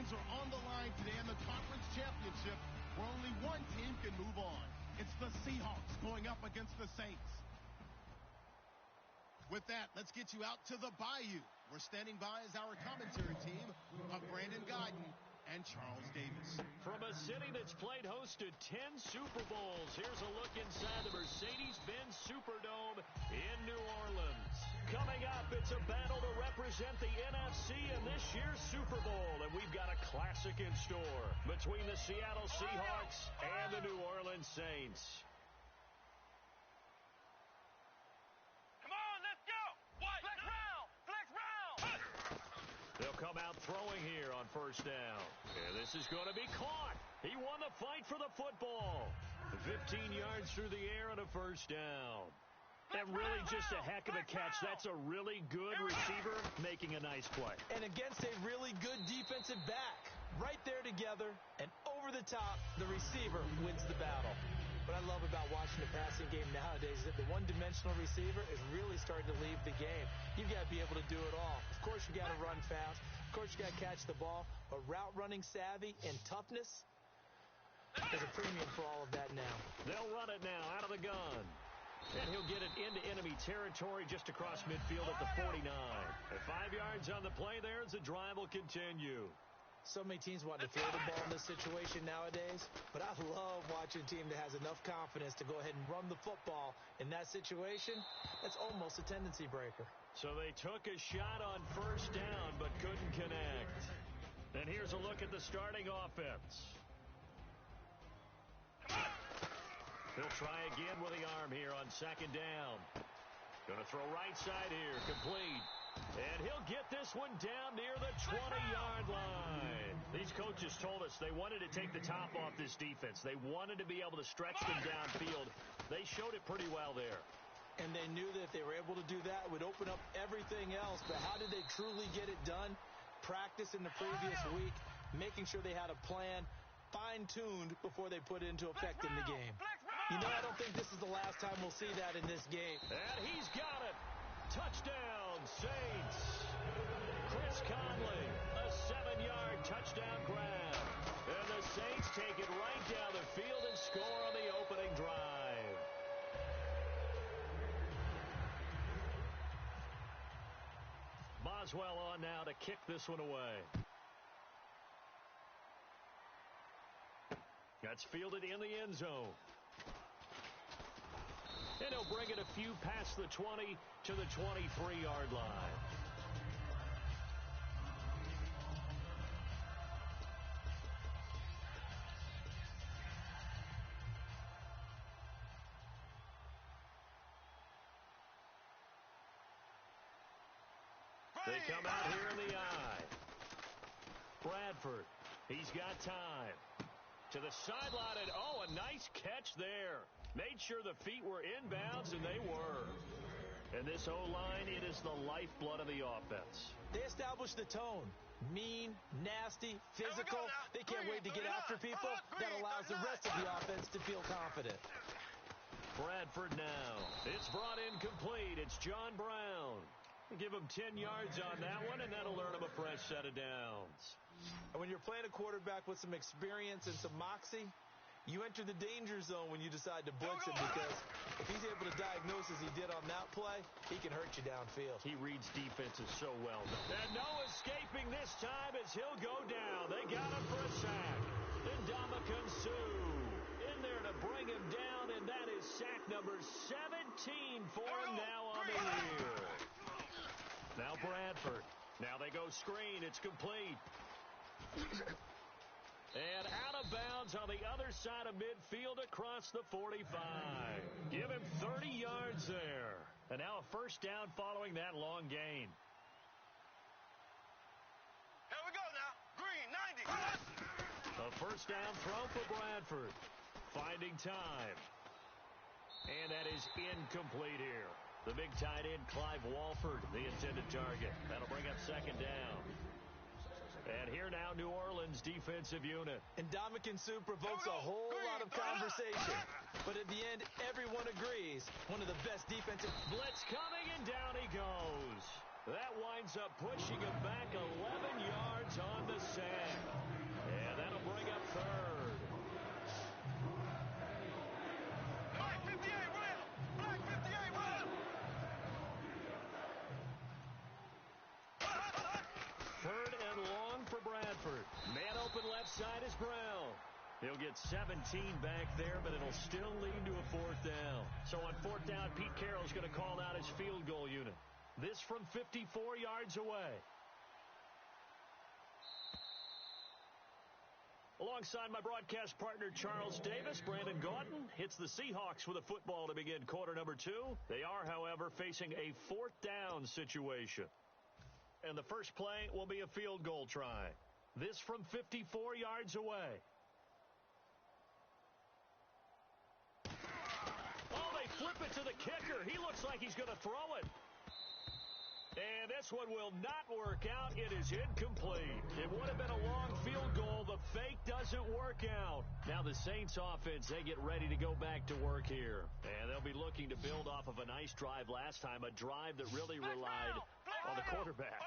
games are on the line today in the conference championship where only one team can move on. It's the Seahawks going up against the Saints. With that, let's get you out to the Bayou. We're standing by as our commentary team of Brandon Guyton and Charles Davis. From a city that's played host to 10 Super Bowls, here's a look inside the Mercedes-Benz Superdome in New Orleans. Coming up, it's a battle to represent the NFC in this year's Super Bowl, and we've got a classic in store between the Seattle Seahawks and the New Orleans Saints. They'll come out throwing here on first down. And this is going to be caught. He won the fight for the football. 15 yards through the air on a first down. And really just a heck of a catch. That's a really good receiver making a nice play. And against a really good defensive back. Right there together and over the top, the receiver wins the battle. What I love about watching the passing game nowadays is that the one-dimensional receiver is really starting to leave the game. You've got to be able to do it all. Of course, you got to run fast. Of course, you got to catch the ball. But route running savvy and toughness, there's a premium for all of that now. They'll run it now out of the gun. And he'll get it into enemy territory just across midfield at the 49. At 5 yards on the play there as the drive will continue. So many teams want to throw the ball in this situation nowadays, but I love watching a team that has enough confidence to go ahead and run the football in that situation. That's almost a tendency breaker. So they took a shot on first down but couldn't connect. And here's a look at the starting offense. He'll try again with the arm here on second down. Going to throw right side here, complete. And he'll get this one down near the 20-yard line. These coaches told us they wanted to take the top off this defense. They wanted to be able to stretch them downfield. They showed it pretty well there. And they knew that if they were able to do that, it would open up everything else. But how did they truly get it done? Practice in the previous week, making sure they had a plan, fine-tuned before they put it into effect in the game. You know, I don't think this is the last time we'll see that in this game. And he's got it. Touchdown, Saints. Chris Conley, a 7-yard touchdown grab. And the Saints take it right down the field and score on the opening drive. Boswell on now to kick this one away. That's fielded in the end zone. And he'll bring it a few past the 20 to the 23-yard line. They come out here in the eye. Bradford, he's got time. To the sideline, and oh, a nice catch there. Made sure the feet were inbounds, and they were. And this O-line, it is the lifeblood of the offense. They established the tone. Mean, nasty, physical. They can't wait to get after people. That allows the rest of the offense to feel confident. Bradford now. It's brought in complete. It's John Brown. Give him 10 yards on that one, and that'll earn him a fresh set of downs. And when you're playing a quarterback with some experience and some moxie, you enter the danger zone when you decide to blitz him, because if he's able to diagnose as he did on that play, he can hurt you downfield. He reads defenses so well. And no escaping this time as he'll go down. They got him for a sack. And Ndamukong Suh in there to bring him down, and that is sack number 17 for him now on the year. Now Bradford. Now they go screen. It's complete. And out of bounds on the other side of midfield across the 45. Give him 30 yards there. And now a first down following that long gain. Here we go now. Green, 90. A first down throw for Bradford. Finding time. And that is incomplete here. The big tight end, Clive Walford, the intended target. That'll bring up second down. And here now, New Orleans defensive unit. And Ndamukong Suh provokes a whole lot of conversation. But at the end, everyone agrees one of the best defensive... Blitz coming, and down he goes. That winds up pushing him back 11 yards on the sack. And that'll bring up third. Black 58, Will! Black 58, Will! Third and long for Bradford. Man open left side is Brown. He'll get 17 back there, but it'll still lead to a fourth down. So on fourth down, Pete Carroll's going to call out his field goal unit. This from 54 yards away. Alongside my broadcast partner, Charles Davis, Brandon Gaudin hits the Seahawks with a football to begin quarter number 2. They are, however, facing a fourth down situation. And the first play will be a field goal try. This from 54 yards away. Oh, they flip it to the kicker. He looks like he's going to throw it. And this one will not work out. It is incomplete. It would have been a long field goal. The fake doesn't work out. Now the Saints offense, they get ready to go back to work here. And they'll be looking to build off of a nice drive last time, a drive that really relied on the quarterback.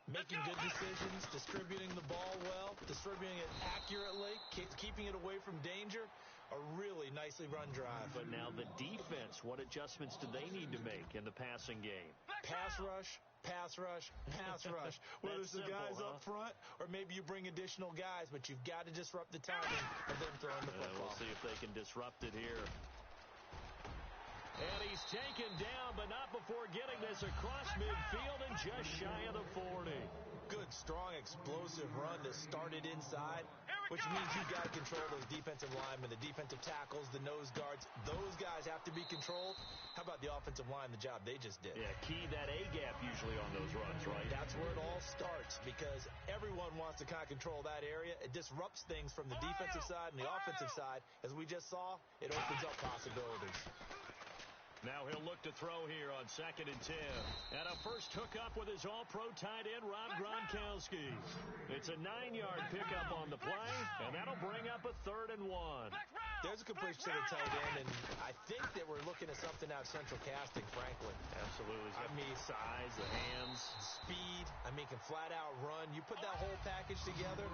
Making good decisions, distributing the ball well, distributing it accurately, keeping it away from danger. A really nicely run drive. But now the defense, what adjustments do they need to make in the passing game? Pass rush, pass rush, pass rush. Whether it's the guys up front or maybe you bring additional guys, but you've got to disrupt the timing of them throwing the football. We'll see if they can disrupt it here. And he's taken down, but not before getting this across midfield and just shy of the 40. Good, strong, explosive run that started inside, which means you've got to control those defensive linemen, the defensive tackles, the nose guards. Those guys have to be controlled. How about the offensive line, the job they just did? Yeah, key that A-gap usually on those runs, right? That's where it all starts because everyone wants to kind of control that area. It disrupts things from the defensive side and the offensive side. As we just saw, it opens up possibilities. Now he'll look to throw here on 2nd and 10. And a first hookup with his all-pro tight end, Rob Gronkowski. It's a 9-yard pickup on the play, and that'll bring up a 3rd and 1. There's a completion to the tight end, and I think that we're looking at something out of central casting, frankly. Absolutely. I mean, size, the hands. Speed. I mean, can flat out run. You put that whole package together,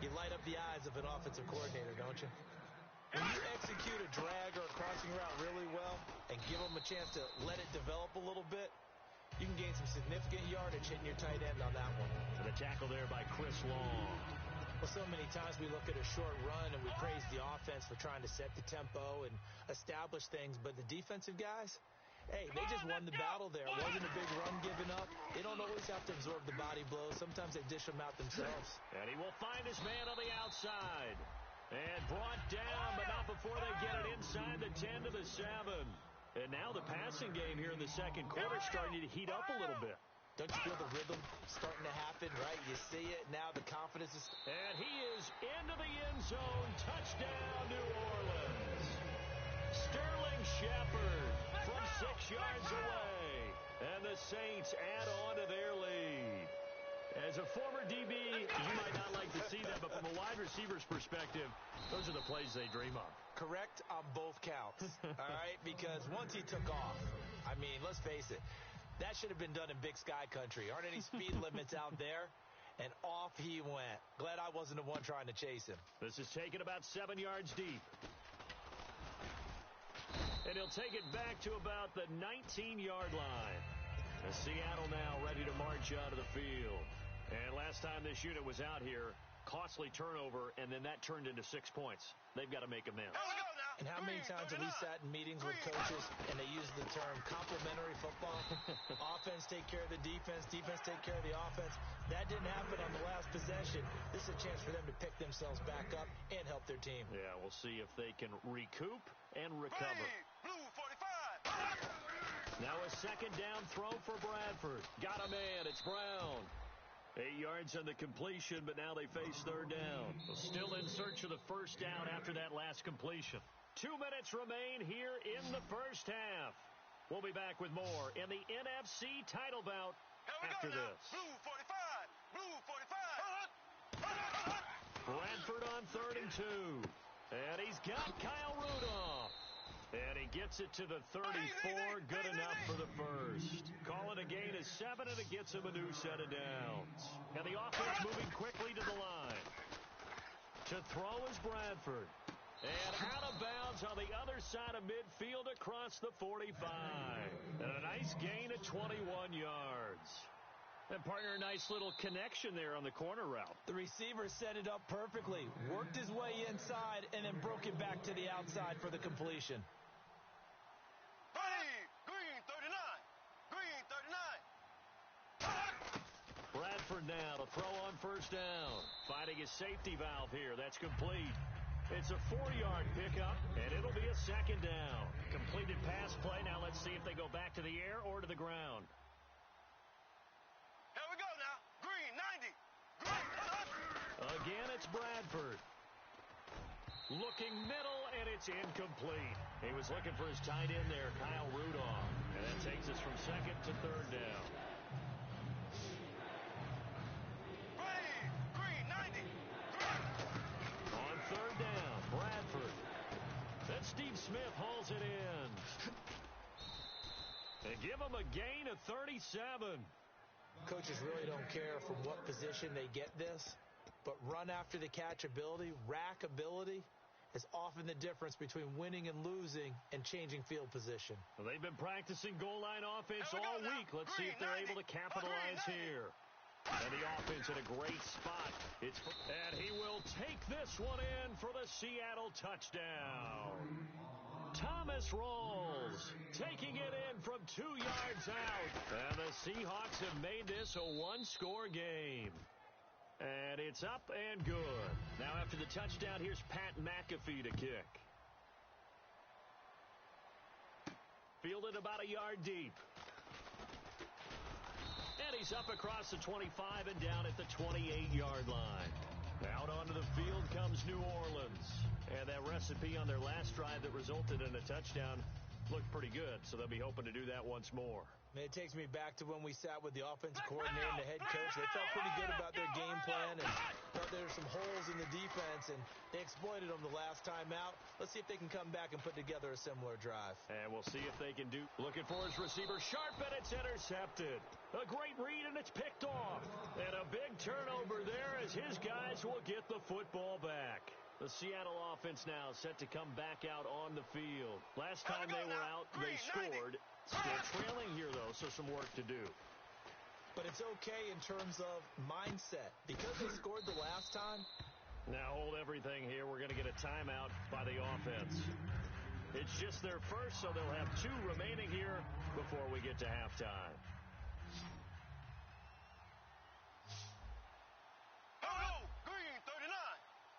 you light up the eyes of an offensive coordinator, don't you? When you execute a drag or a crossing route really well and give them a chance to let it develop a little bit, you can gain some significant yardage hitting your tight end on that one. And the tackle there by Chris Long. Well, so many times we look at a short run and we praise the offense for trying to set the tempo and establish things, but the defensive guys, hey, they just won the battle there. It wasn't a big run given up. They don't always have to absorb the body blows. Sometimes they dish them out themselves. And he will find his man on the outside. And brought down, but not before they get it inside the 10 to the 7. And now the passing game here in the second quarter starting to heat up a little bit. Don't you feel the rhythm starting to happen, right? You see it now, the confidence is... And he is into the end zone. Touchdown, New Orleans. Sterling Shepard from 6 yards away. And the Saints add on to their lead. As a former DB, you might not like to see that, but from a wide receiver's perspective, those are the plays they dream of. Correct on both counts, all right? Because once he took off, I mean, let's face it, that should have been done in Big Sky Country. Aren't any speed limits out there? And off he went. Glad I wasn't the one trying to chase him. This is taken about 7 yards deep. And he'll take it back to about the 19-yard line. And Seattle now ready to march out of the field. And last time this unit was out here, costly turnover, and then that turned into 6 points. They've got to make amends. And how many times have we sat in meetings with coaches and they use the term complementary football? Offense take care of the defense, defense take care of the offense. That didn't happen on the last possession. This is a chance for them to pick themselves back up and help their team. Yeah, we'll see if they can recoup and recover. Blue 45. Now a second down throw for Bradford. Got a man. It's Brown. 8 yards on the completion, but now they face third down. Still in search of the first down after that last completion. 2 minutes remain here in the first half. We'll be back with more in the NFC title bout after this. Blue 45. Blue 45. Bradford on 3rd and 2. And he's got Kyle Rudolph. And he gets it to the 34, good enough for the first. Call it a gain of 7, and it gets him a new set of downs. And the offense moving quickly to the line. To throw is Bradford. And out of bounds on the other side of midfield across the 45. And a nice gain of 21 yards. And partner, a nice little connection there on the corner route. The receiver set it up perfectly, worked his way inside, and then broke it back to the outside for the completion. Green 39. Green 39. Bradford now to throw on 1st down. Finding his safety valve here. That's complete. It's a 4-yard pickup, and it'll be a 2nd down. Completed pass play. Now let's see if they go back to the air or to the ground. Here we go now. Green 90. Green. Again, it's Bradford. Looking middle, and it's incomplete. He was looking for his tight end there, Kyle Rudolph. And that takes us from 2nd to 3rd down. Green 90. Green. On 3rd down, Bradford. Then Steve Smith hauls it in. They give him a gain of 37. Coaches really don't care from what position they get this, but run after the catch ability, rack ability, is often the difference between winning and losing and changing field position. Well, they've been practicing goal line offense all week. Let's see if they're able to capitalize here. And the offense in a great spot. And he will take this one in for the Seattle touchdown. Thomas Rawls taking it in from 2 yards out. And the Seahawks have made this a 1-score game. And it's up and good. Now after the touchdown, here's Pat McAfee to kick. Fielded about a yard deep. And he's up across the 25 and down at the 28-yard line. Out onto the field comes New Orleans. And that recipe on their last drive that resulted in a touchdown looked pretty good, so they'll be hoping to do that once more. It takes me back to when we sat with the offensive coordinator and the head coach. They felt pretty good about their game plan and thought there were some holes in the defense, and they exploited them the last time out. Let's see if they can come back and put together a similar drive. And we'll see if they can do. Looking for his receiver, sharp, and it's intercepted. A great read, and it's picked off. And a big turnover there as his guys will get the football back. The Seattle offense now set to come back out on the field. Last time they were out, they scored. Still trailing here, though, so some work to do. But it's okay in terms of mindset. Because they scored the last time. Now hold everything here. We're going to get a timeout by the offense. It's just their first, so they'll have 2 remaining here before we get to halftime. Green 39.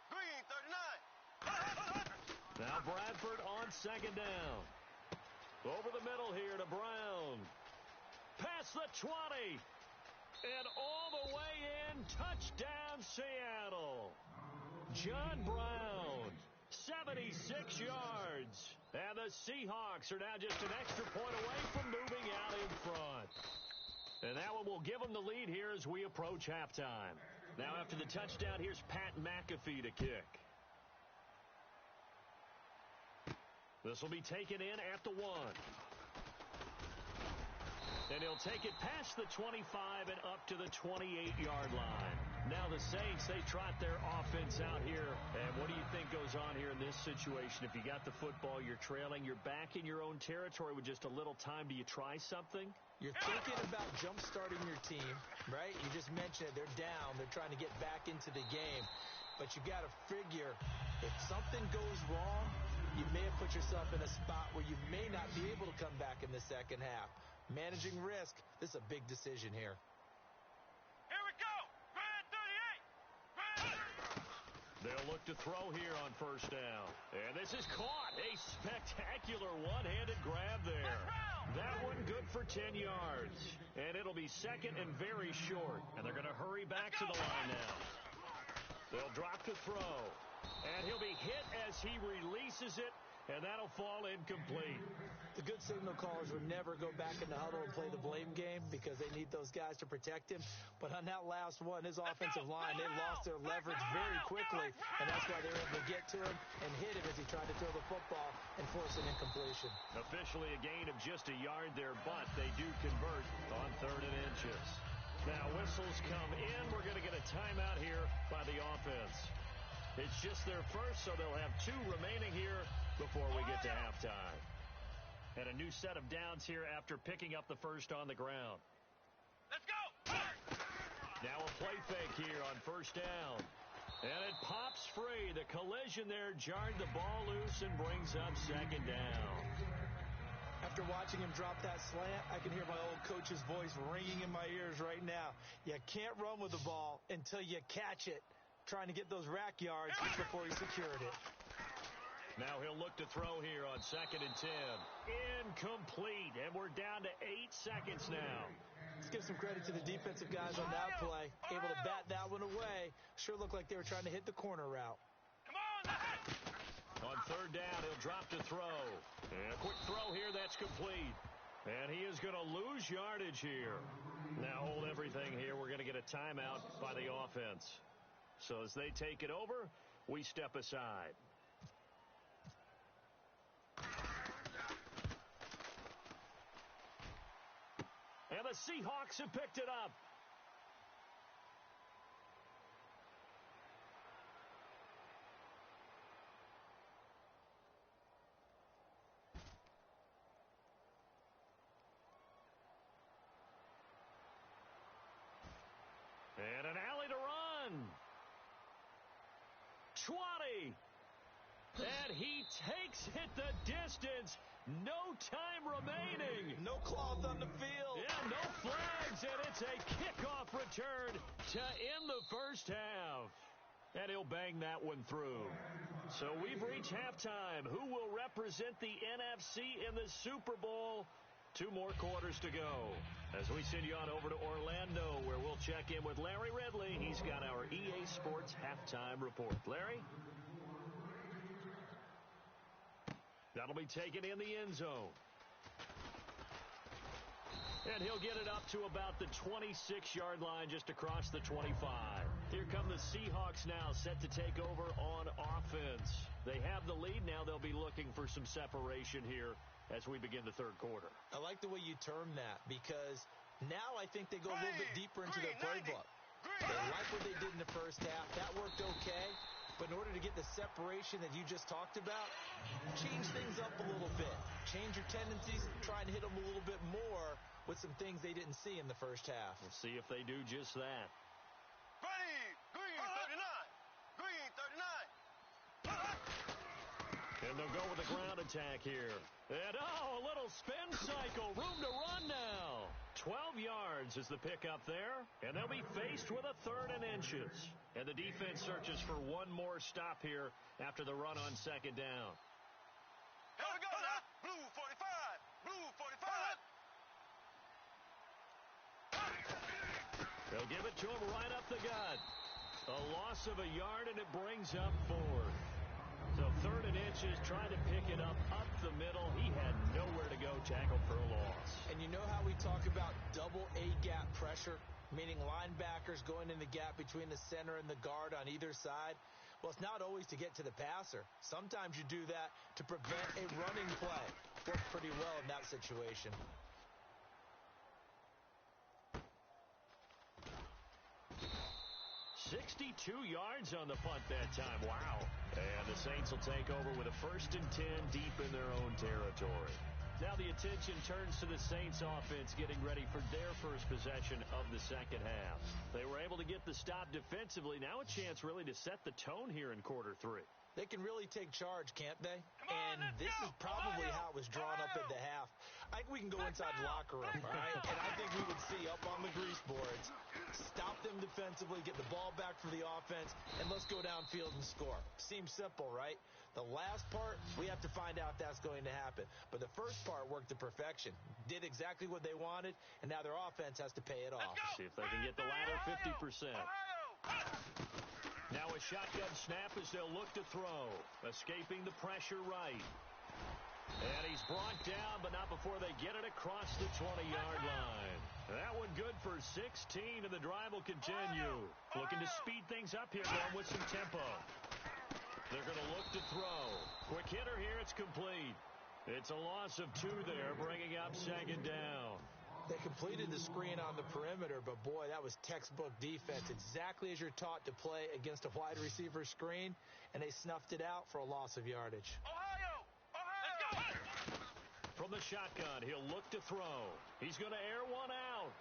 Green 39. Now Bradford on 2nd down. Over the middle here to Brown. Past the 20. And all the way in. Touchdown, Seattle. John Brown. 76 yards. And the Seahawks are now just an extra point away from moving out in front. And that one will give them the lead here as we approach halftime. Now after the touchdown, here's Pat McAfee to kick. This will be taken in at the 1. And he'll take it past the 25 and up to the 28-yard line. Now the Saints, they trot their offense out here. And what do you think goes on here in this situation? If you got the football, you're trailing, you're back in your own territory with just a little time. Do you try something? You're thinking about jump-starting your team, right? You just mentioned it. They're down. They're trying to get back into the game. But you got to figure if something goes wrong, you may have put yourself in a spot where you may not be able to come back in the second half. Managing risk, this is a big decision here. Here we go. Grand 38. They'll look to throw here on 1st down. And this is caught. A spectacular one-handed grab there. That one good for 10 yards. And it'll be 2nd and very short. And they're going to hurry back to the line now. They'll drop to throw. And he'll be hit as he releases it. And that'll fall incomplete. The good signal callers would never go back in the huddle and play the blame game because they need those guys to protect him. But on that last one, his offensive line, they lost their leverage very quickly, and that's why they were able to get to him and hit him as he tried to throw the football and force an incompletion. Officially a gain of just a yard there, but they do convert on 3rd and inches. Now whistles come in. We're going to get a timeout here by the offense. It's just their first, so they'll have 2 remaining here before we get to halftime. And a new set of downs here after picking up the first on the ground. Let's go! Now a play fake here on 1st down. And it pops free. The collision there jarred the ball loose and brings up 2nd down. After watching him drop that slant, I can hear my old coach's voice ringing in my ears right now. You can't run with the ball until you catch it. Trying to get those rack yards before he secured it. Now he'll look to throw here on 2nd and 10. Incomplete, and we're down to 8 seconds now. Let's give some credit to the defensive guys on that play. Able to bat that one away. Sure looked like they were trying to hit the corner route. Come on! On 3rd down, he'll drop to throw. And a quick throw here, that's complete. And he is going to lose yardage here. Now hold everything here. We're going to get a timeout by the offense. So as they take it over, we step aside. And the Seahawks have picked it up. And an alley to run. 20. And he takes it the distance. No time remaining. No cloth on the field. Yeah, no flags, and it's a kickoff return to end the first half. And he'll bang that one through. So we've reached halftime. Who will represent the NFC in the Super Bowl? 2 more quarters to go. As we send you on over to Orlando, where we'll check in with Larry Ridley. He's got our EA Sports halftime report. Larry? That'll be taken in the end zone. And he'll get it up to about the 26-yard line, just across the 25. Here come the Seahawks now, set to take over on offense. They have the lead now. They'll be looking for some separation here as we begin the 3rd quarter. I like the way you term that, because now I think they go a little bit deeper into their playbook. They like what they did in the first half. That worked okay. But in order to get the separation that you just talked about, change things up a little bit. Change your tendencies, try and hit them a little bit more with some things they didn't see in the first half. We'll see if they do just that. Ready! Green 39! Green 39! And they'll go with a ground attack here. And a little spin cycle. Room to run now. 12 yards is the pickup there. And they'll be faced with a 3rd and inches. And the defense searches for one more stop here after the run on 2nd down. Here we go now. Blue 45! Blue 45! They'll give it to him right up the gut. A loss of a yard, and it brings up 4th. So 3rd and inches, trying to pick it up the middle. He had nowhere to go, tackled for a loss. And you know how we talk about double A-gap pressure, meaning linebackers going in the gap between the center and the guard on either side? Well, it's not always to get to the passer. Sometimes you do that to prevent a running play. Worked pretty well in that situation. 62 yards on the punt that time. Wow. And the Saints will take over with a 1st and 10 deep in their own territory. Now the attention turns to the Saints offense getting ready for their first possession of the second half. They were able to get the stop defensively. Now a chance really to set the tone here in quarter 3. They can really take charge, can't they? And this is probably how it was drawn up at the half. I think we can go inside the locker room, all right? And I think we would see up on the grease boards, stop them defensively, get the ball back for the offense, and let's go downfield and score. Seems simple, right? The last part, we have to find out if that's going to happen. But the first part worked to perfection. Did exactly what they wanted, and now their offense has to pay it off. See if they can get the latter 50%. Now a shotgun snap as they'll look to throw. Escaping the pressure right. And he's brought down, but not before they get it across the 20-yard line. That one good for 16, and the drive will continue. Looking to speed things up here, going with some tempo. They're going to look to throw. Quick hitter here, it's complete. It's a loss of 2 there, bringing up second down. They completed the screen on the perimeter, but boy, that was textbook defense. Exactly as you're taught to play against a wide receiver screen, and they snuffed it out for a loss of yardage. From the shotgun, he'll look to throw. He's going to air one out.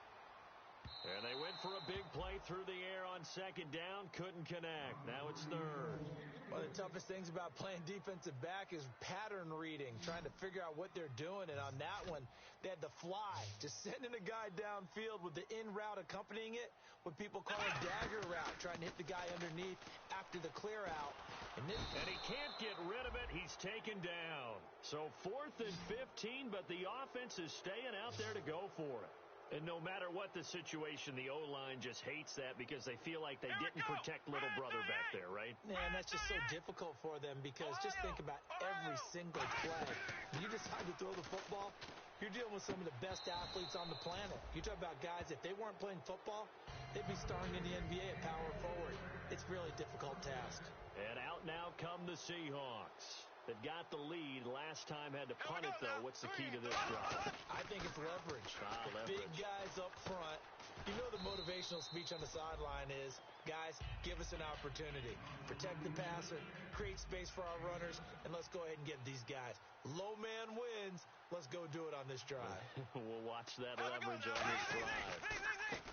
And they went for a big play through the air on second down. Couldn't connect. Now it's third. One of the toughest things about playing defensive back is pattern reading, trying to figure out what they're doing. And on that one, they had the fly, just sending a guy downfield with the in route accompanying it, what people call a dagger route, trying to hit the guy underneath after the clear out. And he can't get rid of it. He's taken down. So 4th and 15, but the offense is staying out there to go for it. And no matter what the situation, the O-line just hates that because they feel like they didn't protect little brother back there, right? Man, that's just so difficult for them because just think about every single play. When you decide to throw the football, you're dealing with some of the best athletes on the planet. You talk about guys, if they weren't playing football, they'd be starring in the NBA at power forward. It's really a difficult task. And out now come the Seahawks. They've got the lead. Last time had to punt it, though. What's the key to this drive? I think it's leverage. Leverage. Big guys up front. You know the motivational speech on the sideline is, guys, give us an opportunity. Protect the passer, create space for our runners, and let's go ahead and get these guys. Low man wins. Let's go do it on this drive. We'll watch that leverage on this drive.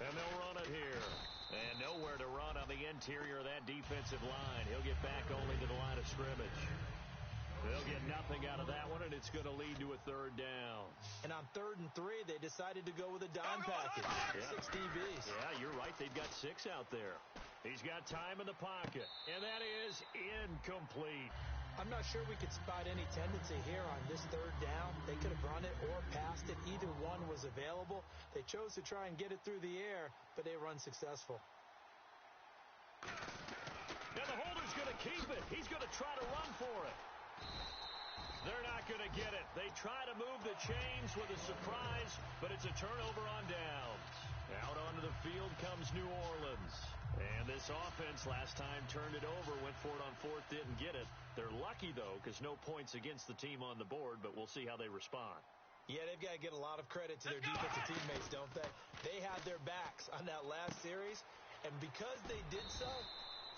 And they'll run it here. And nowhere to run on the interior of that defensive line. He'll get back only to the line of scrimmage. They'll get nothing out of that one, and it's going to lead to a third down. And on 3rd and 3, they decided to go with a dime package. 6 DBs. Yeah, you're right. They've got 6 out there. He's got time in the pocket, and that is incomplete. I'm not sure we could spot any tendency here on this 3rd down. They could have run it or passed it. Either one was available. They chose to try and get it through the air, but they were unsuccessful. Now the holder's going to keep it. He's going to try to run for it. They're not going to get it. They try to move the chains with a surprise, but it's a turnover on downs. Out onto the field comes New Orleans. And this offense last time turned it over, went for it on 4th, didn't get it. They're lucky, though, because no points against the team on the board, but we'll see how they respond. Yeah, they've got to get a lot of credit to their defensive teammates, don't they? They had their backs on that last series, and because they did so,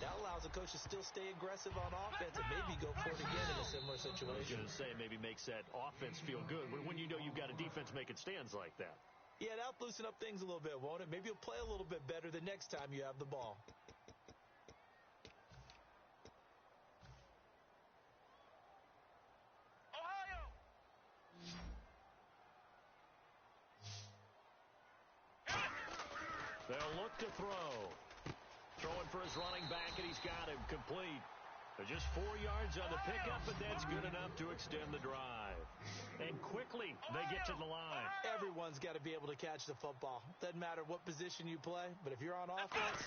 that allows the coach to still stay aggressive on offense and maybe go for it again in a similar situation. I was going to say, maybe makes that offense feel good when you know you've got a defense making stands like that. Yeah, that'll loosen up things a little bit, won't it? Maybe you'll play a little bit better the next time you have the ball. Ohio! They'll look to throw. Throwing for his running back, and he's got him complete. Just 4 yards on the pickup, but that's good enough to extend the drive. And quickly, they get to the line. Everyone's got to be able to catch the football. Doesn't matter what position you play, but if you're on offense,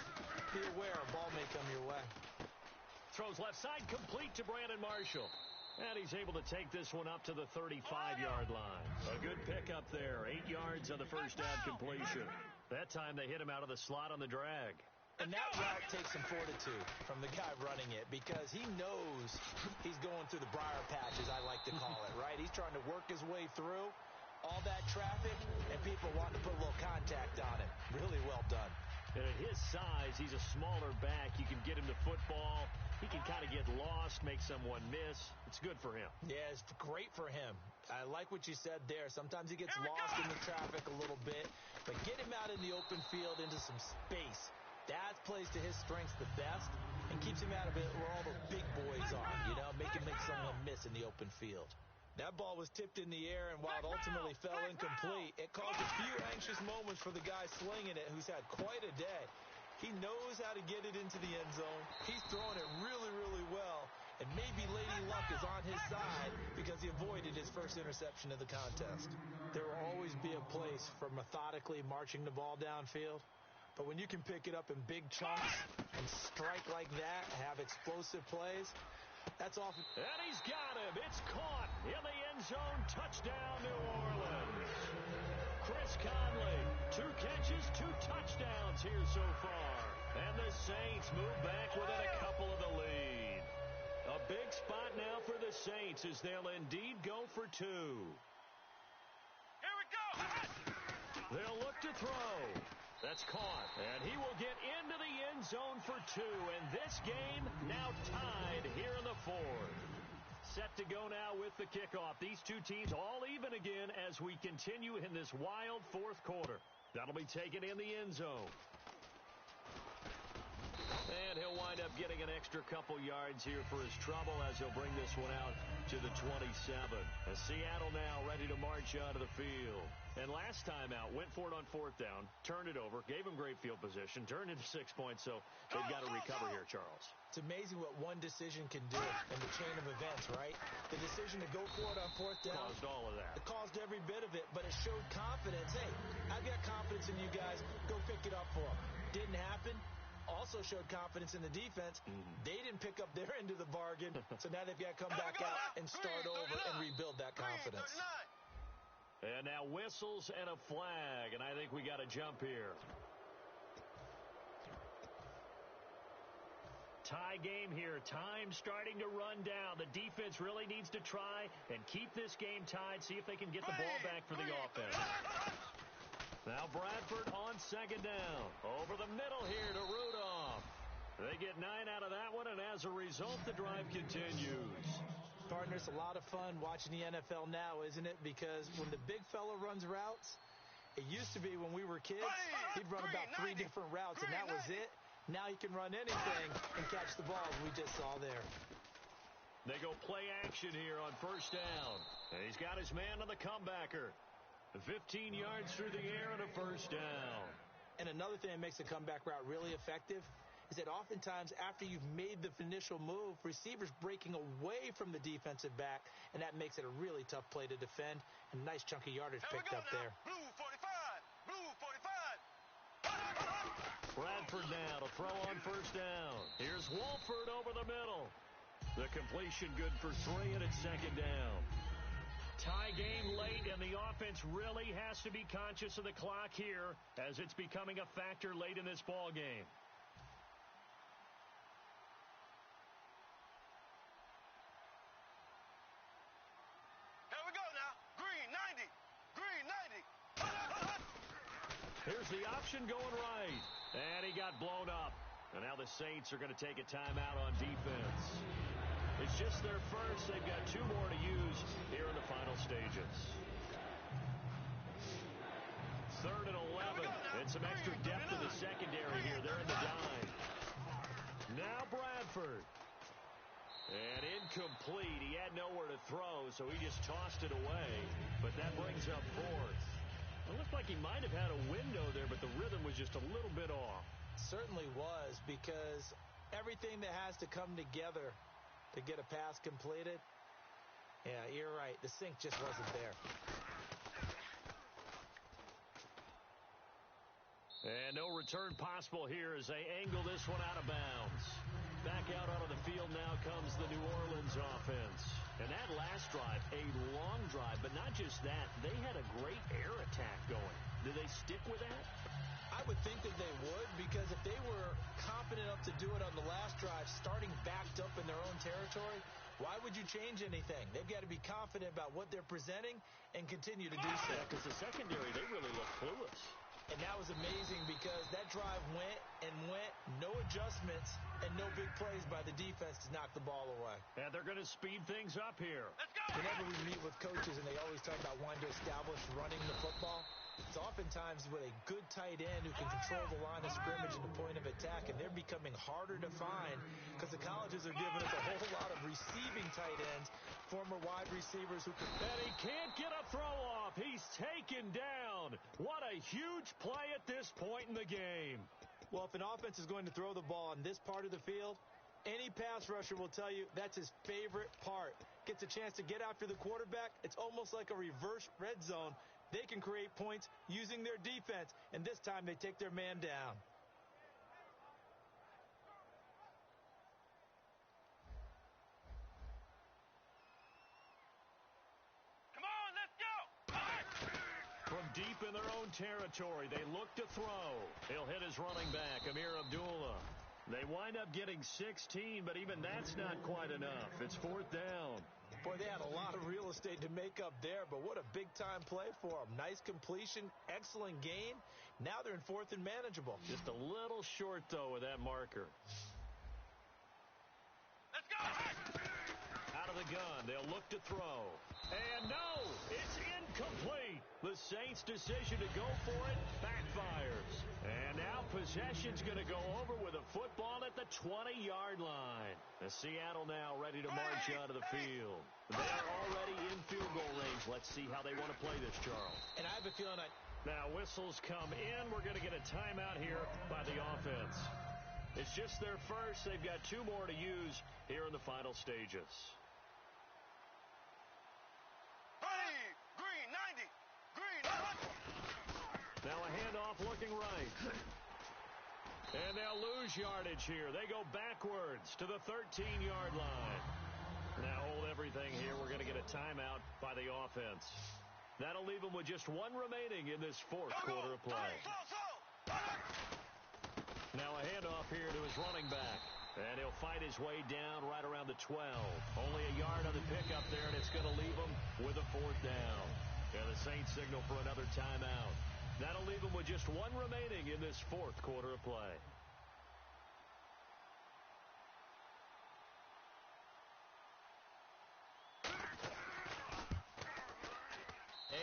be aware a ball may come your way. Throws left side, complete to Brandon Marshall. And he's able to take this one up to the 35-yard line. A good pickup there, 8 yards on the first down completion. That time they hit him out of the slot on the drag. And that route takes some fortitude from the guy running it because he knows he's going through the briar patch, as I like to call it, right? He's trying to work his way through all that traffic, and people want to put a little contact on it. Really well done. And at his size, he's a smaller back. You can get him to football. He can kind of get lost, make someone miss. It's good for him. Yeah, it's great for him. I like what you said there. Sometimes he gets lost in the traffic a little bit, but get him out in the open field into some space. That plays to his strengths the best and keeps him out of it where all the big boys are, make him make someone miss in the open field. That ball was tipped in the air, and while it ultimately fell incomplete, it caused a few anxious moments for the guy slinging it, who's had quite a day. He knows how to get it into the end zone. He's throwing it really, really well, and maybe Lady Luck is on his side because he avoided his first interception of the contest. There will always be a place for methodically marching the ball downfield. But when you can pick it up in big chunks and strike like that, have explosive plays, That's often. And he's got him. It's caught in the end zone. Touchdown, New Orleans. Chris Conley, 2 catches, 2 touchdowns here so far. And the Saints move back within a couple of the lead. A big spot now for the Saints as they'll indeed go for 2. Here we go. They'll look to throw. That's caught. And he will get into the end zone for 2. And this game now tied here in the 4th. Set to go now with the kickoff. These 2 teams all even again as we continue in this wild 4th quarter. That'll be taken in the end zone. And he'll wind up getting an extra couple yards here for his trouble as he'll bring this one out to the 27. As Seattle now ready to march out of the field. And last time out, went for it on 4th down, turned it over, gave him great field position, turned into 6 points, so they've got to recover here, Charles. It's amazing what one decision can do in the chain of events, right? The decision to go for it on 4th down. Caused all of that. It caused every bit of it, but it showed confidence. Hey, I've got confidence in you guys. Go pick it up for them. Didn't happen. Also showed confidence in the defense. They didn't pick up their end of the bargain, so now they've got to come back out and start over and rebuild that confidence. And now whistles and a flag, and I think we got to jump here. Tie game here. Time starting to run down. The defense really needs to try and keep this game tied, see if they can get the ball back for the offense. Now Bradford on 2nd down. Over the middle here to Rudolph. They get 9 out of that one, and as a result, the drive continues. Partner, it's a lot of fun watching the NFL now, isn't it? Because when the big fella runs routes, it used to be when we were kids, he'd run about 3 different routes, and that was it. Now he can run anything and catch the ball, as we just saw there. They go play action here on 1st down. And he's got his man on the comebacker. 15 yards through the air and a 1st down. And another thing that makes the comeback route really effective is that oftentimes after you've made the initial move, receivers breaking away from the defensive back, and that makes it a really tough play to defend. A nice chunk of yardage picked up there. Blue 45. Blue 45. Bradford now to throw on 1st down. Here's Wolford over the middle. The completion good for 3, and it's 2nd down. Tie game late, and the offense really has to be conscious of the clock here as it's becoming a factor late in this ball game. Here we go now. Green 90. Green 90. Here's the option going right, and he got blown up. And now the Saints are going to take a timeout on defense. It's just their first. They've got 2 more to use here in the final stages. 3rd and 11. And some extra depth in the secondary here. They're in the dime. Now Bradford. And incomplete. He had nowhere to throw, so he just tossed it away. But that brings up 4th. It looked like he might have had a window there, but the rhythm was just a little bit off. Certainly was, because everything that has to come together to get a pass completed, yeah, you're right. The sync just wasn't there. And no return possible here as they angle this one out of bounds. Back out onto the field now comes the New Orleans offense. And that last drive, a long drive, but not just that. They had a great air attack going. Do they stick with that? I would think that they would, because if they were confident enough to do it on the last drive, starting backed up in their own territory, why would you change anything? They've got to be confident about what they're presenting and continue to do so. Yeah, because the secondary, they really look clueless. And that was amazing because that drive went and went, no adjustments, and no big plays by the defense to knock the ball away. And they're going to speed things up here. Let's go. Whenever we meet with coaches and they always talk about wanting to establish running the football, it's oftentimes with a good tight end who can control the line of scrimmage and the point of attack, and they're becoming harder to find because the colleges are giving us a whole lot of receiving tight ends, former wide receivers who can... And he can't get a throw off. He's taken down. What a huge play at this point in the game. Well, if an offense is going to throw the ball on this part of the field, any pass rusher will tell you that's his favorite part. Gets a chance to get after the quarterback. It's almost like a reverse red zone. They can create points using their defense, and this time they take their man down. territory. They look to throw. He'll hit his running back, Amir Abdullah. They wind up getting 16, but even that's not quite enough. It's 4th down. Boy, they had a lot of real estate to make up there, but what a big-time play for them. Nice completion, excellent gain. Now they're in 4th and manageable. Just a little short, though, with that marker. Let's go! Out of the gun, they'll look to throw. And no, it's incomplete. The Saints' decision to go for it backfires. And now possession's going to go over with a football at the 20-yard line. The Seattle now ready to march out of the field. They're already in field goal range. Let's see how they want to play this, Charles. And I have a feeling Now whistles come in. We're going to get a timeout here by the offense. It's just their first. They've got 2 more to use here in the final stages. Green 90. Green. Now a handoff looking right. And they'll lose yardage here. They go backwards to the 13-yard line. Now hold everything here. We're going to get a timeout by the offense. That'll leave them with just 1 remaining in this 4th quarter of play. Now a handoff here to his running back. And he'll fight his way down right around the 12. Only a yard on the pickup there, and it's going to leave him with a 4th down. And the Saints signal for another timeout. That'll leave him with just 1 remaining in this 4th quarter of play.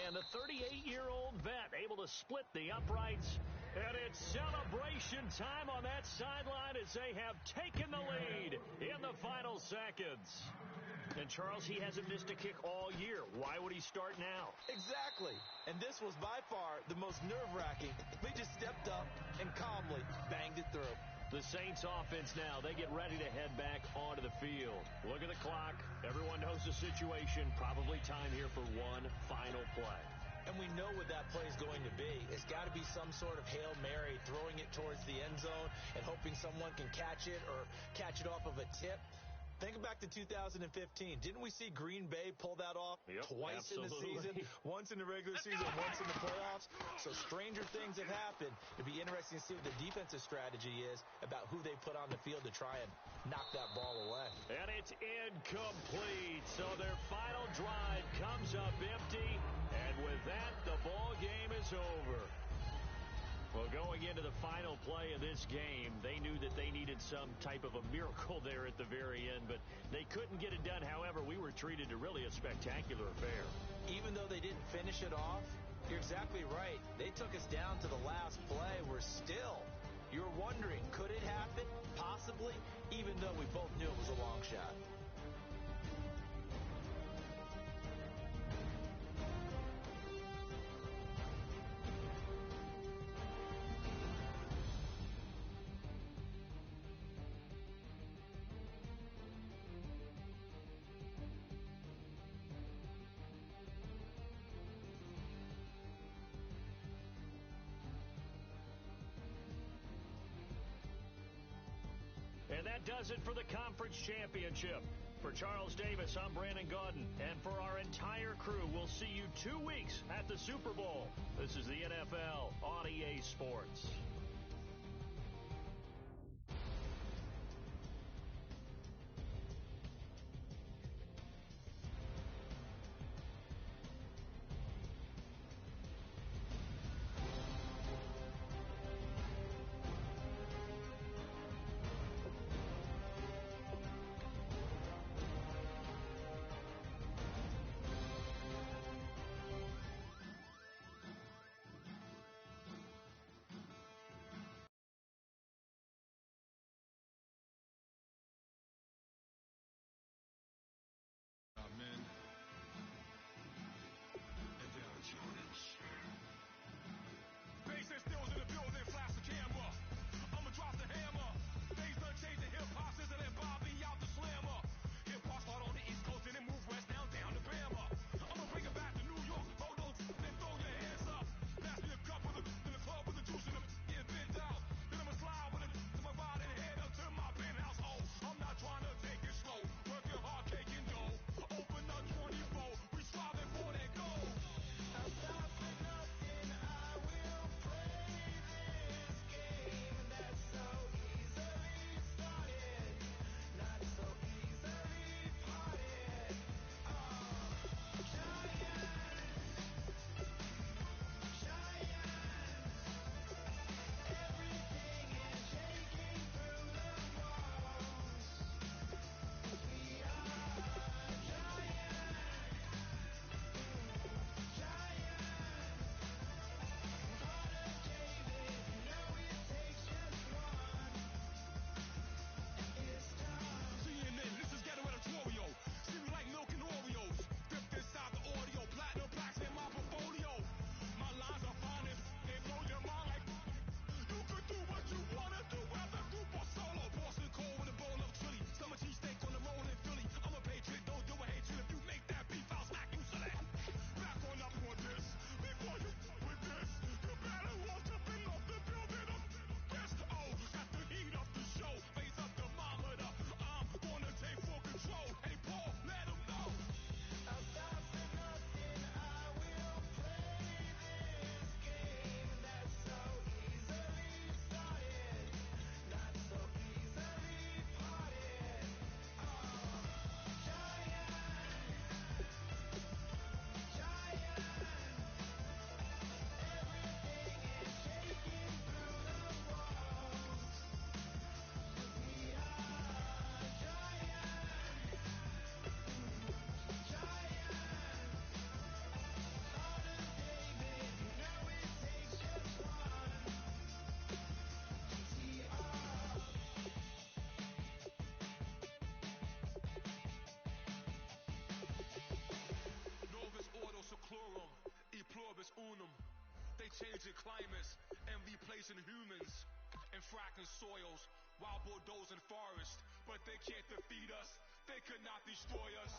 And the 38-year-old vet able to split the uprights. And it's celebration time on that sideline as they have taken the lead in the final seconds. And, Charles, he hasn't missed a kick all year. Why would he start now? Exactly. And this was by far the most nerve-wracking. They just stepped up and calmly banged it through. The Saints offense now, they get ready to head back onto the field. Look at the clock. Everyone knows the situation. Probably time here for one final play. And we know what that play is going to be. It's got to be some sort of Hail Mary, throwing it towards the end zone and hoping someone can catch it or catch it off of a tip. Think back to 2015. Didn't we see Green Bay pull that off twice in the season? Once in the regular season, once in the playoffs. So stranger things have happened. It'd be interesting to see what the defensive strategy is about who they put on the field to try and knock that ball away. And it's incomplete. So their final drive comes up empty. And with that, the ball game is over. Well, going into the final play of this game, they knew that they needed some type of a miracle there at the very end, but they couldn't get it done. However, we were treated to really a spectacular affair. Even though they didn't finish it off, you're exactly right. They took us down to the last play. You're wondering, could it happen? Possibly, even though we both knew it was a long shot. And that does it for the conference championship. For Charles Davis, I'm Brandon Gaudin. And for our entire crew, we'll see you 2 weeks at the Super Bowl. This is the NFL on EA Sports. changing climates and replacing humans and fracking soils while bulldozing forests. But they can't defeat us. They could not destroy us.